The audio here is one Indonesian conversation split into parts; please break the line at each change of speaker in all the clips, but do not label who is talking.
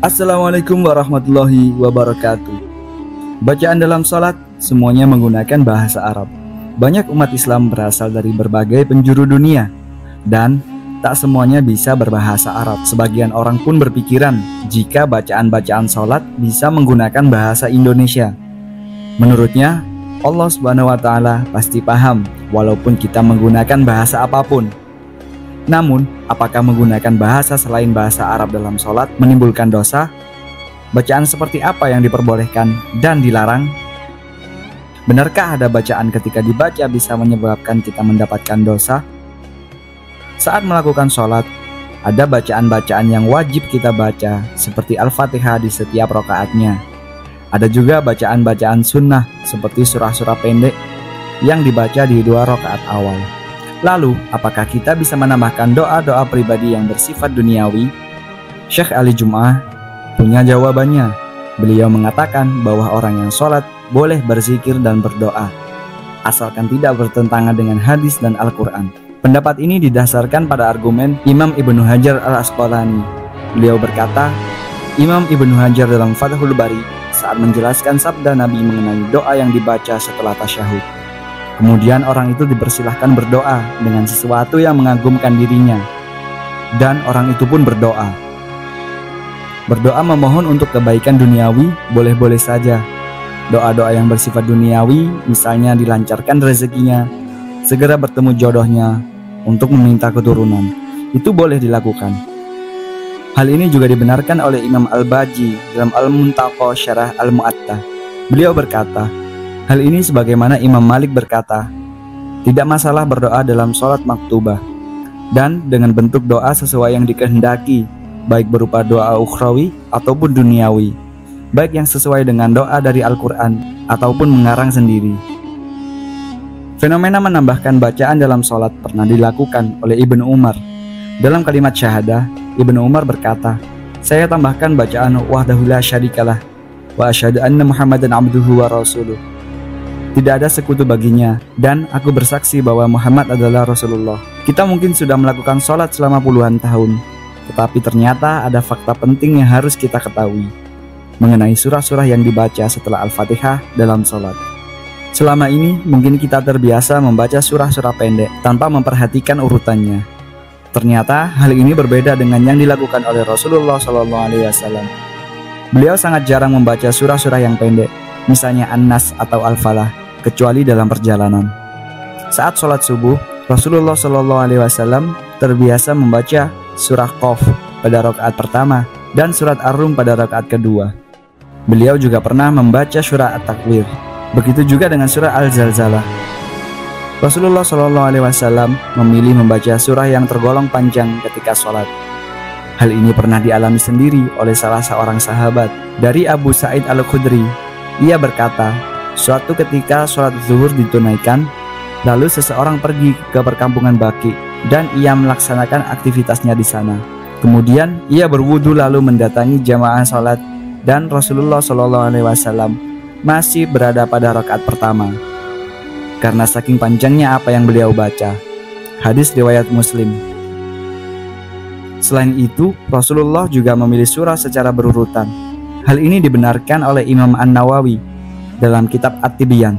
Assalamualaikum warahmatullahi wabarakatuh. Bacaan dalam salat semuanya menggunakan bahasa Arab. Banyak umat Islam berasal dari berbagai penjuru dunia dan tak semuanya bisa berbahasa Arab. Sebagian orang pun berpikiran jika bacaan-bacaan salat bisa menggunakan bahasa Indonesia. Menurutnya, Allah Subhanahu wa Ta'ala pasti paham walaupun kita menggunakan bahasa apapun. Namun, apakah menggunakan bahasa selain bahasa Arab dalam sholat menimbulkan dosa? Bacaan seperti apa yang diperbolehkan dan dilarang? Benarkah ada bacaan ketika dibaca bisa menyebabkan kita mendapatkan dosa? Saat melakukan sholat, ada bacaan-bacaan yang wajib kita baca seperti Al-Fatihah di setiap rakaatnya. Ada juga bacaan-bacaan sunnah seperti surah-surah pendek yang dibaca di 2 rakaat awal. Lalu, apakah kita bisa menambahkan doa-doa pribadi yang bersifat duniawi? Syekh Ali Jum'ah punya jawabannya. Beliau mengatakan bahwa orang yang sholat boleh berzikir dan berdoa, asalkan tidak bertentangan dengan hadis dan Al-Quran. Pendapat ini didasarkan pada argumen Imam Ibnu Hajar Al-Asqalani. Beliau berkata, Imam Ibnu Hajar dalam Fathul Bari saat menjelaskan sabda Nabi mengenai doa yang dibaca setelah tasyahud. Kemudian orang itu dipersilahkan berdoa dengan sesuatu yang mengagumkan dirinya, dan orang itu pun berdoa. Berdoa memohon untuk kebaikan duniawi boleh-boleh saja. Doa-doa yang bersifat duniawi, misalnya dilancarkan rezekinya, segera bertemu jodohnya, untuk meminta keturunan, itu boleh dilakukan. Hal ini juga dibenarkan oleh Imam Al-Baji dalam Al-Muntaqa Syarah Al-Mu'atta. Beliau berkata, hal ini sebagaimana Imam Malik berkata, tidak masalah berdoa dalam sholat maktubah dan dengan bentuk doa sesuai yang dikehendaki, baik berupa doa ukhrawi ataupun duniawi, baik yang sesuai dengan doa dari Al-Quran ataupun mengarang sendiri. Fenomena menambahkan bacaan dalam sholat pernah dilakukan oleh Ibnu Umar. Dalam kalimat syahadah, Ibnu Umar berkata, saya tambahkan bacaan wahdahu la syarikalah wa asyhadu anna Muhammadan abduhu wa rasuluh. Tidak ada sekutu baginya, dan aku bersaksi bahwa Muhammad adalah Rasulullah. Kita mungkin sudah melakukan sholat selama puluhan tahun, tetapi ternyata ada fakta penting yang harus kita ketahui mengenai surah-surah yang dibaca setelah Al-Fatihah dalam sholat. Selama ini mungkin kita terbiasa membaca surah-surah pendek tanpa memperhatikan urutannya. Ternyata hal ini berbeda dengan yang dilakukan oleh Rasulullah SAW. Beliau sangat jarang membaca surah-surah yang pendek, misalnya An-Nas atau Al-Falah, kecuali dalam perjalanan. Saat sholat subuh, Rasulullah SAW terbiasa membaca surah Qaf pada rakaat pertama dan surat Ar-Rum pada rakaat kedua. Beliau juga pernah membaca surah At-Takwir. Begitu juga dengan surah Al-Zalzalah. Rasulullah SAW memilih membaca surah yang tergolong panjang ketika sholat. Hal ini pernah dialami sendiri oleh salah seorang sahabat dari Abu Sa'id Al-Khudri. Ia berkata, suatu ketika sholat zuhur ditunaikan, lalu seseorang pergi ke perkampungan Baqi dan ia melaksanakan aktivitasnya di sana. Kemudian ia berwudu lalu mendatangi jamaah sholat dan Rasulullah SAW masih berada pada rakaat pertama. Karena saking panjangnya apa yang beliau baca. Hadis riwayat Muslim. Selain itu, Rasulullah juga memilih surah secara berurutan. Hal ini dibenarkan oleh Imam An-Nawawi dalam kitab At-Tibyan.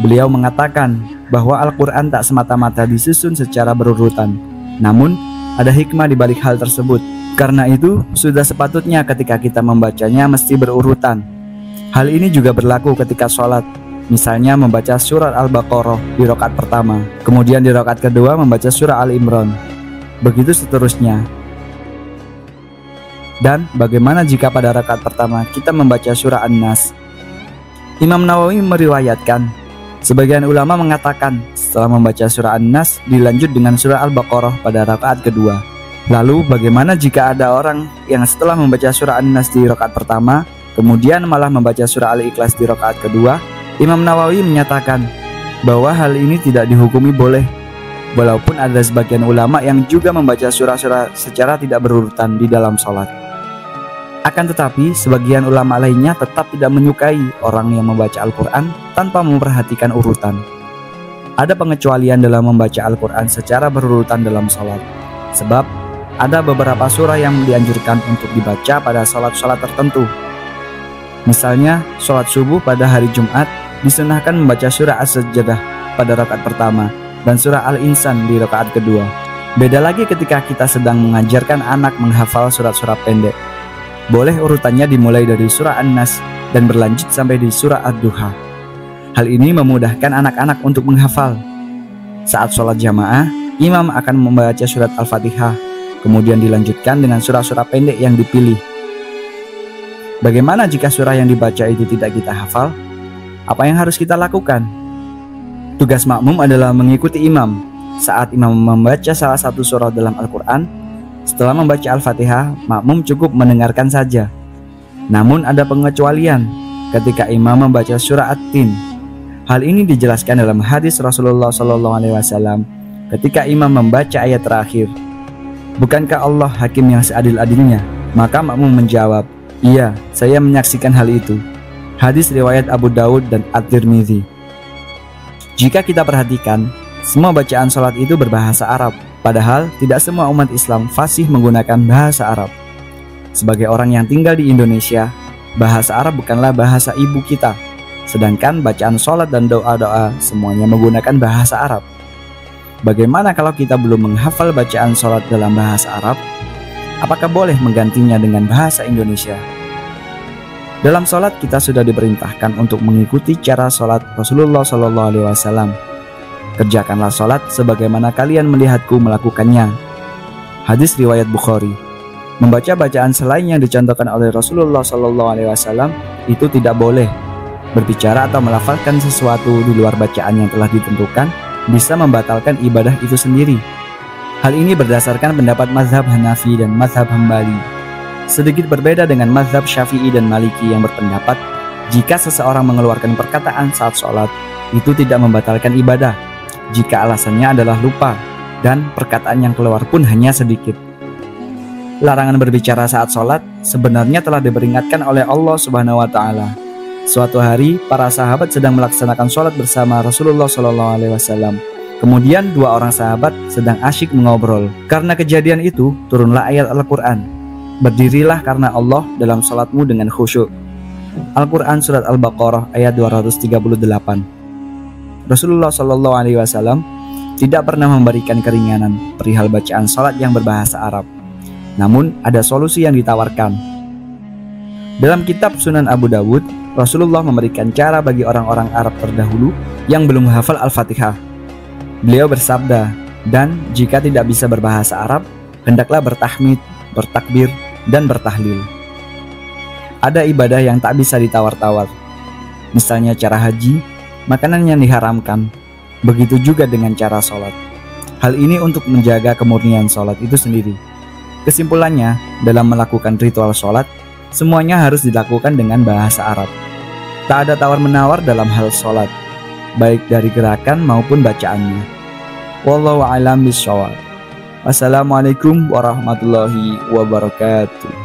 Beliau mengatakan bahwa Al-Quran tak semata-mata disusun secara berurutan, namun ada hikmah di balik hal tersebut. Karena itu, sudah sepatutnya ketika kita membacanya mesti berurutan. Hal ini juga berlaku ketika sholat, misalnya membaca surat Al-Baqarah di rakaat pertama, kemudian di rakaat kedua membaca surah Al-Imran, begitu seterusnya. Dan bagaimana jika pada rakaat pertama kita membaca surah An-Nas? Imam Nawawi meriwayatkan, sebagian ulama mengatakan setelah membaca surah An-Nas dilanjut dengan surah Al-Baqarah pada rakaat kedua. Lalu bagaimana jika ada orang yang setelah membaca surah An-Nas di rakaat pertama kemudian malah membaca surah Al-Ikhlas di rakaat kedua? Imam Nawawi menyatakan bahwa hal ini tidak dihukumi boleh, walaupun ada sebagian ulama yang juga membaca surah-surah secara tidak berurutan di dalam sholat. Akan tetapi, sebagian ulama lainnya tetap tidak menyukai orang yang membaca Al-Quran tanpa memperhatikan urutan. Ada pengecualian dalam membaca Al-Quran secara berurutan dalam sholat. Sebab Ada beberapa surah yang dianjurkan untuk dibaca pada sholat-sholat tertentu. Misalnya, sholat subuh pada hari Jumat disunahkan membaca surah As-Sajdah pada rakaat pertama dan surah Al-Insan di rakaat kedua. Beda lagi ketika kita sedang mengajarkan anak menghafal surat-surat pendek. Boleh urutannya dimulai dari surah An-Nas dan berlanjut sampai di surah Ad-Duha. Hal ini memudahkan anak-anak untuk menghafal. Saat sholat jamaah, imam akan membaca surat Al-Fatihah, kemudian dilanjutkan dengan surah-surah pendek yang dipilih. Bagaimana jika surah yang dibaca itu tidak kita hafal? Apa yang harus kita lakukan? Tugas makmum adalah mengikuti imam. Saat imam membaca salah satu surah dalam Al-Quran, setelah membaca Al-Fatihah, makmum cukup mendengarkan saja. Namun ada pengecualian ketika imam membaca surah At-Tin. Hal ini dijelaskan dalam hadis Rasulullah SAW ketika imam membaca ayat terakhir. Bukankah Allah hakim yang seadil-adilnya? Maka makmum menjawab, iya, saya menyaksikan hal itu. Hadis riwayat Abu Daud dan At-Tirmidzi. Jika kita perhatikan, semua bacaan sholat itu berbahasa Arab. Padahal tidak semua umat Islam fasih menggunakan bahasa Arab. Sebagai orang yang tinggal di Indonesia, bahasa Arab bukanlah bahasa ibu kita. Sedangkan bacaan sholat dan doa-doa semuanya menggunakan bahasa Arab. Bagaimana kalau kita belum menghafal bacaan sholat dalam bahasa Arab? Apakah boleh menggantinya dengan bahasa Indonesia? Dalam sholat kita sudah diperintahkan untuk mengikuti cara sholat Rasulullah SAW. Kerjakanlah sholat sebagaimana kalian melihatku melakukannya. Hadis riwayat Bukhari. Membaca bacaan selain yang dicontohkan oleh Rasulullah SAW itu tidak boleh. Berbicara atau melafalkan sesuatu di luar bacaan yang telah ditentukan bisa membatalkan ibadah itu sendiri. Hal ini berdasarkan pendapat mazhab Hanafi dan mazhab Hambali. Sedikit berbeda dengan mazhab Syafi'i dan Maliki yang berpendapat jika seseorang mengeluarkan perkataan saat sholat itu tidak membatalkan ibadah jika alasannya adalah lupa dan perkataan yang keluar pun hanya sedikit. Larangan berbicara saat sholat sebenarnya telah diperingatkan oleh Allah Subhanahu wa Ta'ala. Suatu hari, para sahabat sedang melaksanakan sholat bersama Rasulullah SAW. Kemudian dua orang sahabat sedang asyik mengobrol. Karena kejadian itu, turunlah ayat Al-Quran. Berdirilah karena Allah dalam sholatmu dengan khusyuk. Al-Quran Surat Al-Baqarah ayat 238. Rasulullah SAW tidak pernah memberikan keringanan perihal bacaan sholat yang berbahasa Arab. Namun ada solusi yang ditawarkan. Dalam kitab Sunan Abu Dawud, Rasulullah memberikan cara bagi orang-orang Arab terdahulu yang belum hafal Al-Fatihah. Beliau bersabda, dan jika tidak bisa berbahasa Arab, hendaklah bertahmid, bertakbir, dan bertahlil. Ada ibadah yang tak bisa ditawar-tawar. Misalnya cara haji, makanan yang diharamkan. Begitu juga dengan cara sholat. Hal ini untuk menjaga kemurnian sholat itu sendiri. Kesimpulannya, dalam melakukan ritual sholat, semuanya harus dilakukan dengan bahasa Arab. Tak ada tawar-menawar dalam hal sholat, baik dari gerakan maupun bacaannya. Wallahu a'lam bishawab. Wassalamualaikum warahmatullahi wabarakatuh.